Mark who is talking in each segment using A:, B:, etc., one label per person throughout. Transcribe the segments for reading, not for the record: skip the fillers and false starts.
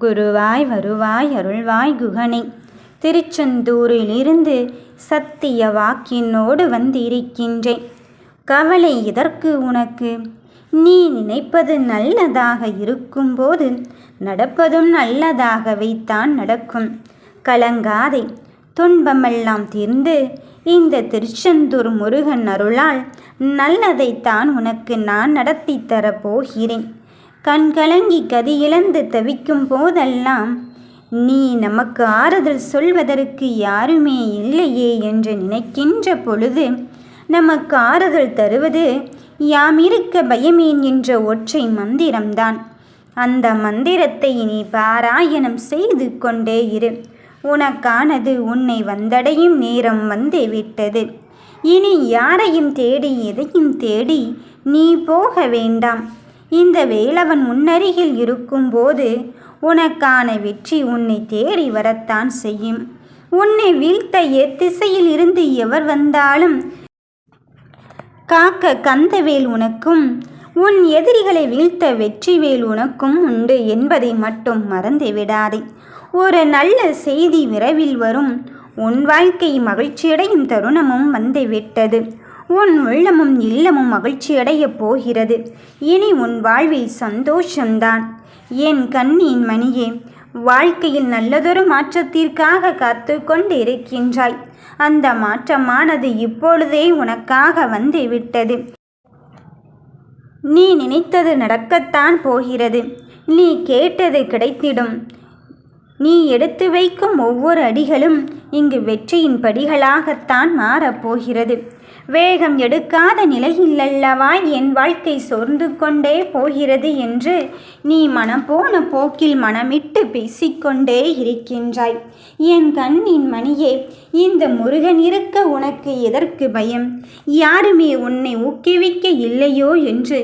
A: குருவாய் வருவாய் அருள்வாய் குகனே. திருச்செந்தூரிலிருந்து சத்திய வாக்கினோடு வந்திருக்கின்றேன். கவலை எதற்கு உனக்கு? நீ நினைப்பது நல்லதாக இருக்கும்போது நடப்பதும் நல்லதாகவேத்தான் நடக்கும். கலங்காதே, துன்பமெல்லாம் தீர்ந்து இந்த திருச்செந்தூர் முருகன் அருளால் நல்லதைத்தான் உனக்கு நான் நடத்தி தரப்போகிறேன். கண்கலங்கி கதியிழந்து தவிக்கும் போதெல்லாம் நீ நமக்கு ஆறுதல் சொல்வதற்கு யாருமே இல்லையே என்று நினைக்கின்ற பொழுது நமக்கு ஆறுதல் தருவது யாமிருக்க பயமேன் என்ற ஒற்றை மந்திரம்தான். அந்த மந்திரத்தை நீ பாராயணம் செய்து கொண்டே இரு. உனக்கானது உன்னை வந்தடையும் நேரம் வந்து விட்டது. இனி யாரையும் தேடி எதையும் தேடி நீ போக வேண்டாம். இந்த வேலவன் முன்னருகில் இருக்கும்போது உனக்கான வெற்றி உன்னை தேடி வரத்தான் செய்யும். உன்னை வீழ்த்த எத்திசையில் இருந்து எவர் வந்தாலும் காக்க கந்தவேல் உனக்கும், உன் எதிரிகளை வீழ்த்த வெற்றிவேல் உனக்கும் உண்டு என்பதை மட்டும் மறந்து விடாதே. ஒரு நல்ல செய்தி விரைவில் வரும். உன் வாழ்க்கை மகிழ்ச்சியடையும் தருணமும் வந்துவிட்டது. உன் உள்ளமும் இல்லமும் மகிழ்ச்சியடையப் போகிறது. இனி உன் வாழ்வில் சந்தோஷம்தான். என் கண்ணின் மணியே, வாழ்க்கையில் நல்லதொரு மாற்றத்திற்காக காத்து கொண்டு இருக்கின்றாய். அந்த மாற்றமானது இப்பொழுதே உனக்காக வந்து விட்டது. நீ நினைத்தது நடக்கத்தான் போகிறது. நீ கேட்டது கிடைத்திடும். நீ எடுத்து வைக்கும் ஒவ்வொரு அடிகளும் இங்கு வெற்றியின் படிகளாகத்தான் மாறப்போகிறது. வேகம் எடுக்காத நிலையில்லல்லவா என் வாழ்க்கை சோர்ந்து கொண்டே போகிறது என்று நீ மனம் போன போக்கில் மனமிட்டு பேசிக்கொண்டே இருக்கின்றாய். என் கண்ணின் மணியே, இந்த முருகன் இருக்க உனக்கு எதற்கு பயம்? யாருமே உன்னை ஊக்குவிக்க இல்லையோ என்று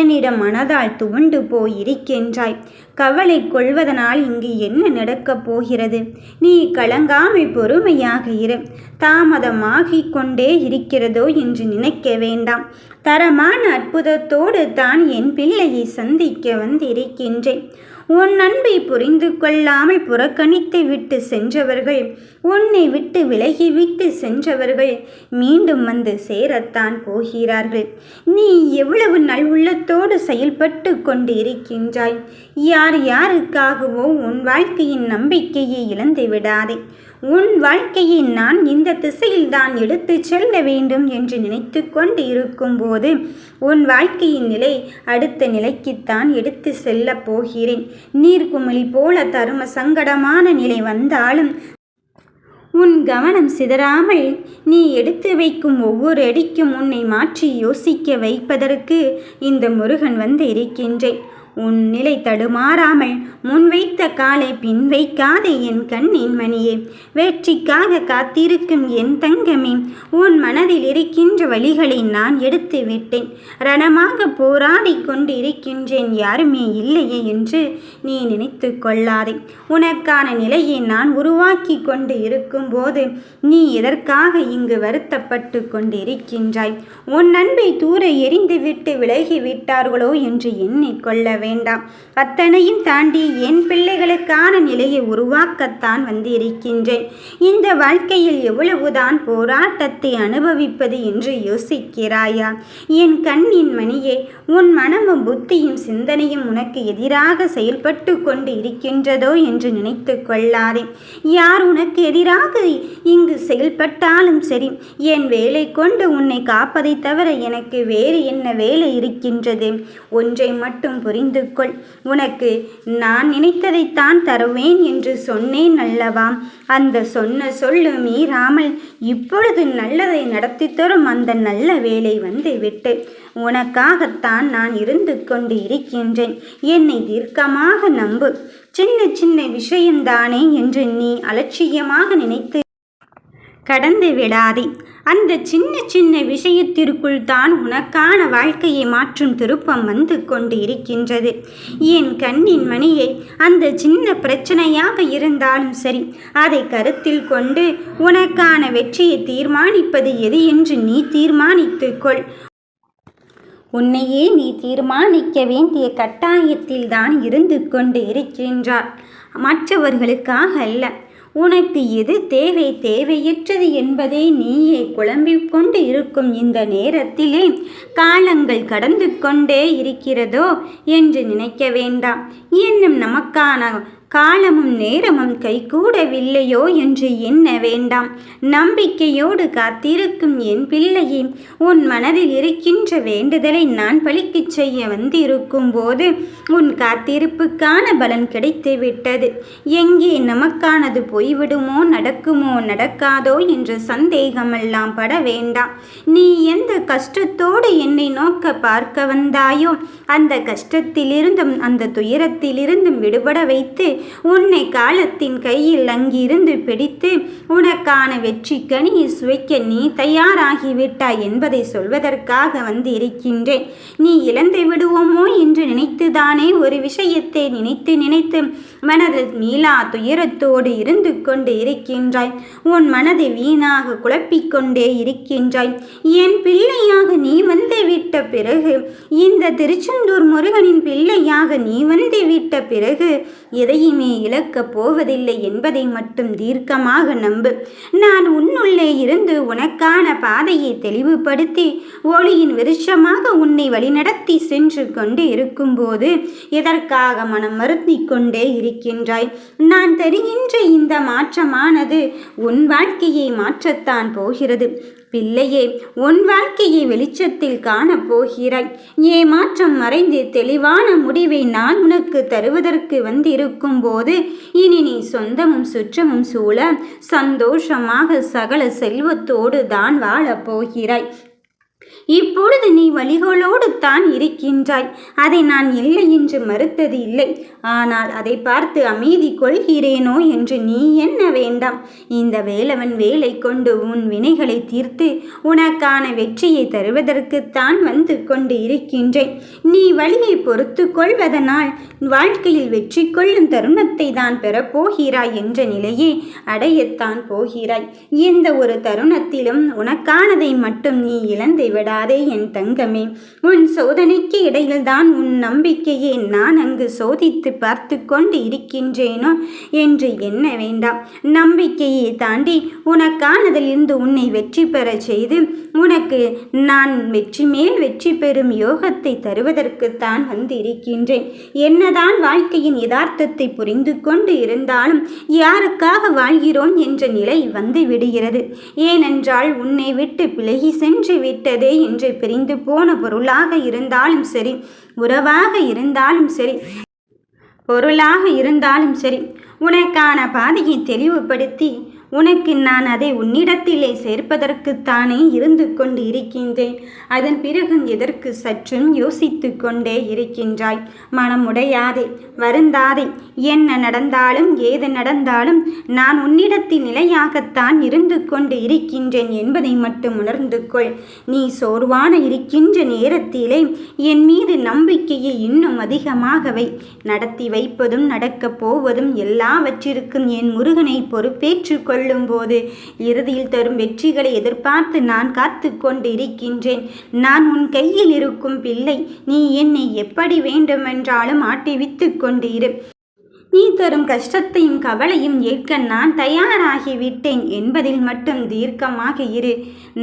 A: என்னிடம் மனதால் துவண்டு போயிருக்கின்றாய். கவலை கொள்வதனால் இங்கு என்ன நடக்கப் போகிறது? நீ கலங்காமல் பொறுமையாக இரு. தாமதமாகிக் கொண்டே இருக்கிறதோ என்று நினைக்க வேண்டாம். தரமான அற்புதத்தோடு தான் என் பிள்ளையை சந்திக்க வந்திருக்கின்றேன். உன் அன்பை புரிந்து கொள்ளாமல் புறக்கணித்து விட்டு சென்றவர்கள், உன்னை விட்டு விலகிவிட்டு சென்றவர்கள் மீண்டும் வந்து சேரத்தான் போகிறார்கள். நீ எவ்வளவு நல்வுள்ளத்தோடு செயல்பட்டு கொண்டு இருக்கின்றாய். யார் யாருக்காகவோ உன் வாழ்க்கையின் நம்பிக்கையை இழந்து விடாதே. உன் வாழ்க்கையை நான் இந்த திசையில்தான் எடுத்து செல்ல வேண்டும் என்று நினைத்து கொண்டு இருக்கும்போது உன் வாழ்க்கையின் நிலை அடுத்த நிலைக்குத்தான் எடுத்து செல்ல போகிறேன். நீர்க்குமிழி போல தரும சங்கடமான நிலை வந்தாலும் உன் கவனம் சிதறாமல் நீ எடுத்து வைக்கும் ஒவ்வொரு அடிக்கும் உன்னை மாற்றி யோசிக்க வைப்பதற்கு இந்த முருகன் வந்து இருக்கின்றேன். உன் நிலை தடுமாறாமல் முன்வைத்த காலை பின் வைக்காதே என் கண்ணின் மணியே. வெற்றிக்காக காத்திருக்கும் என் தங்கமே, உன் மனதில் இருக்கின்ற வழிகளை நான் எடுத்து விட்டேன். ரணமாக போராடி கொண்டு இருக்கின்றேன், யாருமே இல்லையே என்று நீ நினைத்து கொள்ளாதே. உனக்கான நிலையை நான் உருவாக்கி கொண்டு இருக்கும்போது நீ எதற்காக இங்கு வருத்தப்பட்டு கொண்டு இருக்கின்றாய்? உன் அன்பை தூர எறிந்துவிட்டு விலகி விட்டார்களோ என்று எண்ணிக்கொள்ள வேண்டாம். அத்தனையும் தாண்டி என் பிள்ளைகளுக்கான நிலையை உருவாக்கத்தான் வந்திருக்கின்றேன். இந்த வாழ்க்கையில் எவ்வளவுதான் போராட்டத்தை அனுபவிப்பது என்று யோசிக்கிறாயா? என் கண்ணின் மணியே, உன் மனமும் புத்தியும் சிந்தனையும் உனக்கு எதிராக செயல்பட்டு கொண்டு இருக்கின்றதோ என்று நினைத்து கொள்ளாதே. யார் உனக்கு எதிராக இங்கு செயல்பட்டாலும் சரி, என் வேலை கொண்டு உன்னை காப்பதை தவிர எனக்கு வேறு என்ன வேலை இருக்கின்றது? ஒன்றை மட்டும் புரிந்து கொள். உனக்கு நான் நினைத்ததைத்தான் தருவேன் என்று சொன்னேன் அல்லவா? அந்த சொன்ன சொல்லு மீறாமல் இப்பொழுது நல்லதை நடத்தி தரும் அந்த நல்ல வேலை வந்து விட்டு உனக்காகத்தான் நான் இருந்து கொண்டு இருக்கின்றேன். என்னை தீர்க்கமாக நம்பு. சின்ன சின்ன விஷயம்தானே என்று நீ அலட்சியமாக நினைத்து கடந்து விடாதே. அந்த சின்ன சின்ன விஷயத்திற்குள் தான் உனக்கான வாழ்க்கையை மாற்றும் திருப்பம் வந்து கொண்டு இருக்கின்றது. என் கண்ணின் மணியை, அந்த சின்ன பிரச்சனையாக இருந்தாலும் சரி, அதை கருத்தில் கொண்டு உனக்கான வெற்றியை தீர்மானிப்பது எது என்று நீ தீர்மானித்துக்கொள். உன்னையே நீ தீர்மானிக்க வேண்டிய கட்டாயத்தில்தான் இருந்து கொண்டு இருக்கின்றார், மற்றவர்களுக்காக அல்ல. உனக்கு எது தேவை, தேவையற்றது என்பதை நீயே குழம்பிக் கொண்டு இருக்கும் இந்த நேரத்திலே காலங்கள் கடந்து கொண்டே இருக்கிறதோ என்று நினைக்க வேண்டாம். இன்னும் நமக்கான காலமும் நேரமும் கைகூடவில்லையோ என்று எண்ண வேண்டாம். நம்பிக்கையோடு காத்திருக்கும் என் பிள்ளையே, உன் மனதில் இருக்கின்ற வேண்டுதலை நான் பலிக்கச் செய்ய வந்திருக்கும் போது உன் காத்திருப்புக்கான பலன் கிடைத்து விட்டது. எங்கே நமக்கானது போய்விடுமோ, நடக்குமோ நடக்காதோ என்ற சந்தேகமெல்லாம் பட வேண்டாம். நீ எந்த கஷ்டத்தோடு என்னை நோக்க பார்க்க வந்தாயோ அந்த கஷ்டத்திலிருந்தும் அந்த துயரத்திலிருந்தும் விடுபட வைத்து உன்னை காலத்தின் கையில் அங்கிருந்து பிடித்து உனக்கான வெற்றி கனியை சுவைக்க நீ தயாராகிவிட்டாய் என்பதை சொல்வதற்காக வந்து இருக்கின்றேன். நீ இழந்து விடுவோமோ என்று நினைத்துதானே ஒரு விஷயத்தை நினைத்து மனதில் மீளா துயரத்தோடு இருந்து கொண்டு இருக்கின்றாய். உன் மனதை வீணாக குழப்பிக்கொண்டே இருக்கின்றாய். என் பிள்ளையாக நீ வந்து விட்ட பிறகு, இந்த திருச்செந்தூர் முருகனின் பிள்ளையாக நீ வந்து விட்ட பிறகு எதையுமே இழக்கப் போவதில்லை என்பதை மட்டும் தீர்க்கமாக நம்பு. நான் உன்னுள்ளே இருந்து உனக்கான பாதையை தெளிவுபடுத்தி ஒளியின் விருட்சமாக உன்னை வழிநடத்தி சென்று கொண்டு இருக்கும்போது எதற்காக மனம் மருந்தி கொண்டே இருக்கின்றாய்? நான் தருகின்ற இந்த மாற்றமானது உன் வாழ்க்கையை மாற்றத்தான் போகிறது. பிள்ளையே, உன் வாழ்க்கையை வெளிச்சத்தில் காணப்போகிறாய். ஏமாற்றம் மறைந்து தெளிவான முடிவை நான் உனக்கு தருவதற்கு வந்திருக்கும் போது இனி நீ சொந்தமும் சுற்றமும் சூழ சந்தோஷமாக சகல செல்வத்தோடு தான் வாழப் போகிறாய். இப்பொழுது நீ வழிகளோடு தான் இருக்கின்றாய். அதை நான் இல்லை என்று மறுத்தது இல்லை. ஆனால் அதை பார்த்து அமைதி கொள்கிறேனோ என்று நீ எண்ண வேண்டாம். இந்த வேலவன் வேலை கொண்டு உன் வினைகளை தீர்த்து உனக்கான வெற்றியை தருவதற்குத்தான் வந்து கொண்டு இருக்கின்றேன். நீ வழியை பொறுத்து கொள்வதனால் வாழ்க்கையில் வெற்றி கொள்ளும் தருணத்தை தான் பெறப்போகிறாய் என்ற நிலையை அடையத்தான் போகிறாய். எந்த ஒரு தருணத்திலும் உனக்கானதை மட்டும் நீ இழந்து விடாதே என் தங்கமே. உன் சோதனைக்கு இடையில்தான் உன் நம்பிக்கையை நான் அங்கு சோதித்து பார்த்து கொண்டு இருக்கின்றேனோ என்று எண்ண வேண்டாம். நம்பிக்கையை தாண்டி உனக்கானதிலிருந்து உன்னை வெற்றி பெற செய்து உனக்கு நான் வெற்றி மேல் வெற்றி பெறும் யோகத்தை தருவதற்குத்தான் வந்து இருக்கின்றேன். என்னதான் வாழ்க்கையின் யதார்த்தத்தை புரிந்து கொண்டு இருந்தாலும் யாருக்காக வாழ்கிறோம் என்ற நிலை வந்து விடுகிறது. ஏனென்றால் உன்னை விட்டு விலகி சென்று விட்டதே என்று பிரிந்து போன பொருளாக இருந்தாலும் சரி, உறவாக இருந்தாலும் சரி, பொருளாக இருந்தாலும் சரி, உனக்கான பாதையை தெளிவுபடுத்தி உனக்கு நான் அதை உன்னிடத்திலே சேர்ப்பதற்குத்தானே இருந்து கொண்டு இருக்கின்றேன். அதன் பிறகு எதற்கு சற்றும் யோசித்து கொண்டே இருக்கின்றாய்? மனம் உடையாதே, வருந்தாதே. என்ன நடந்தாலும் ஏது நடந்தாலும் நான் உன்னிடத்தில் நிலையாகத்தான் இருந்து கொண்டு இருக்கின்றேன் என்பதை மட்டும் உணர்ந்து கொள். நீ சோர்வான இருக்கின்ற நேரத்திலே என் மீது நம்பிக்கையை இன்னும் அதிகமாக வை. நடத்தி வைப்பதும் நடக்கப் போவதும் எல்லாவற்றிற்கும் என் முருகனை பொறுப்பேற்று கொள்ளும்போது இறுதியில் தரும் வெற்றிகளை எதிர்பார்த்து நான் காத்து கொண்டு இருக்கின்றேன். நான் உன் கையில் இருக்கும் பிள்ளை. நீ என்னை எப்படி வேண்டுமென்றாலும் ஆட்டிவித்து கொண்டு இரு. நீ தரும் கஷ்டத்தையும் கவலையும் ஏற்க நான் தயாராகிவிட்டேன் என்பதில் மட்டும் தீர்க்கமாக இரு.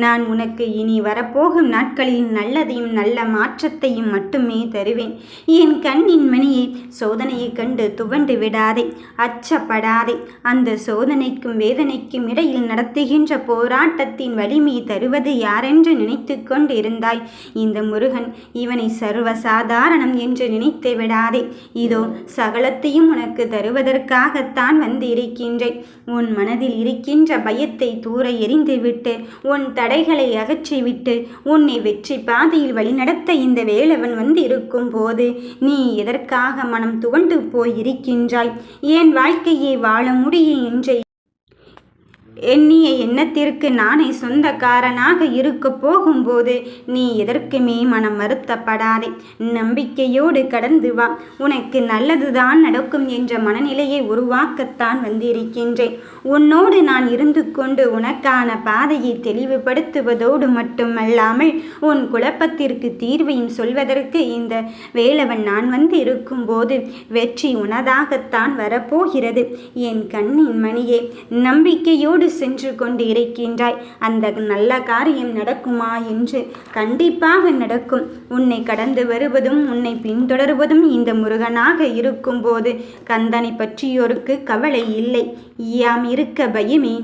A: நான் உனக்கு இனி வரப்போகும் நாட்களில் நல்லதையும் நல்ல மாற்றத்தையும் மட்டுமே தருவேன். என் கண்ணின் மணியை சோதனையை கண்டு துவண்டு விடாதே, அச்சப்படாதே. அந்த சோதனைக்கும் வேதனைக்கும் இடையில் நடத்துகின்ற போராட்டத்தின் வலிமையை தருவது யாரென்று நினைத்து கொண்டு இருந்தாய்? இந்த முருகன். இவனை சர்வசாதாரணம் என்று நினைத்து விடாதே. இதோ சகலத்தையும் உனக்கு தருவதற்காகத்தான் வந்து இருக்கின்றேன். உன் மனதில் இருக்கின்ற பயத்தை தூர எறிந்துவிட்டு உன் தடைகளை அகற்றிவிட்டு உன்னை வெற்றி பாதையில் வழிநடத்த இந்த வேலவன் வந்து இருக்கும் போது நீ எதற்காக மனம் துவண்டு போய் இருக்கின்றாய்? என் வாழ்க்கையை வாழ முடியும் என்ற எண்ணிய எண்ணத்திற்கு நானே சொந்தக்காரனாக இருக்க போகும்போது நீ எதற்குமே மனம் வருத்தப்படாதே. நம்பிக்கையோடு கடந்து வா. உனக்கு நல்லதுதான் நடக்கும் என்ற மனநிலையை உருவாக்கத்தான் வந்திருக்கின்றேன். உன்னோடு நான் இருந்து கொண்டு உனக்கான பாதையை தெளிவுபடுத்துவதோடு மட்டுமல்லாமல் உன் குழப்பத்திற்கு தீர்வையும் சொல்வதற்கு இந்த வேலவன் நான் வந்து இருக்கும்போது வெற்றி உனதாகத்தான் வரப்போகிறது. என் கண்ணின் மணியே, நம்பிக்கையோடு சென்று கொண்டு இருக்கின்றாய். அந்த நல்ல காரியம் நடக்குமா என்று கண்டிப்பாக நடக்கும். உன்னை கடந்து வருவதும் உன்னை பின்தொடர்வதும் இந்த முருகனாக இருக்கும்போது கந்தனை பற்றியோருக்கு கவலை இல்லை. யாம் இருக்க பயமே.